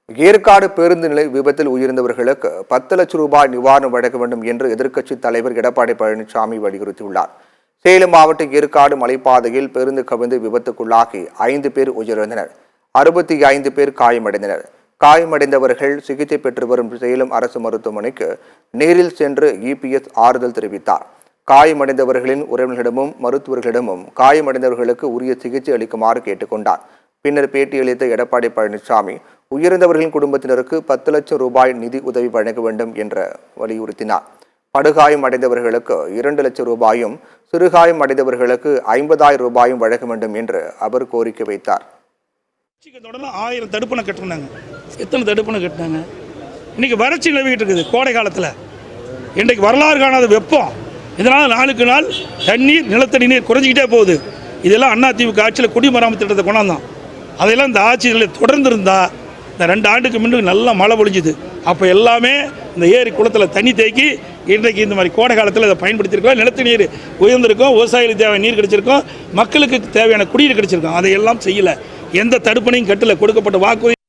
ஏற்காடு பேருந்து நிலை விபத்தில் உயிரிழந்தவர்களுக்கு 10 லட்சம் ரூபாய் நிவாரணம் வழங்க வேண்டும் என்று எதிர்க்கட்சித் தலைவர் எடப்பாடி பழனிசாமி வலியுறுத்தியுள்ளார். சேலம் மாவட்ட ஏற்காடு மலைப்பாதையில் பேருந்து கவிழ்ந்து விபத்துக்குள்ளாகி 5 பேர் உயிரிழந்தனர். 65 பேர் காயமடைந்தனர். காயமடைந்தவர்கள் சிகிச்சை பெற்று வரும் சேலம் அரசு மருத்துவமனைக்கு நேரில் சென்று இபிஎஸ் ஆறுதல் தெரிவித்தார். காயமடைந்தவர்களின் உறவினர்களிடமும் மருத்துவர்களிடமும் காயமடைந்தவர்களுக்கு உரிய சிகிச்சை அளிக்குமாறு கேட்டுக்கொண்டார். பின்னர் பேட்டியளித்த எடப்பாடி பழனிசாமி உயிரிழந்தவர்களின் குடும்பத்தினருக்கு 10 லட்சம் ரூபாய் நிதி உதவி வழங்க வேண்டும் என்று வலியுறுத்தினார். படுகாயம் அடைந்தவர்களுக்கு 2 லட்சம் ரூபாயும் சிறுகாயம் அடைந்தவர்களுக்கு 50,000 ரூபாயும் வழங்க வேண்டும் என்று அவர் கோரிக்கை வைத்தார். 1000 தடுப்பணை கட்டினாங்க. எத்தனை தடுப்பணை கட்டினாங்க? இன்னைக்கு வறட்சி நிலவிட்டு இருக்குது. கோடை காலத்தில் இன்றைக்கு வரலாறு காணாத வெப்பம். இதனால் நாளுக்கு நாள் தண்ணீர் நிலத்தடி நீர் குறைஞ்சிக்கிட்டே போகுது. இதெல்லாம் அதிமுக ஆட்சியில் குடிமராமத்து திட்டத்தை கொண்டாந்தான். அதையெல்லாம் இந்த ஆட்சியில் தொடர்ந்து இருந்தால் இந்த 2 ஆண்டுக்கு முன்னாடி நல்லா மழை பொழிஞ்சுது. அப்போ எல்லாமே இந்த ஏரி குளத்தில் தண்ணி தேக்கி இன்றைக்கு இந்த மாதிரி கோடை காலத்தில் அதை பயன்படுத்தியிருக்கோம். நிலத்து நீர் உயர்ந்திருக்கும், விவசாயிகளுக்கு தேவையான நீர் கிடைச்சிருக்கும், மக்களுக்கு தேவையான குடிநீர் கிடைச்சிருக்கும். அதையெல்லாம் செய்யலை. எந்த தடுப்பணையும் கட்டல. கொடுக்கப்பட்ட வாக்குறுதி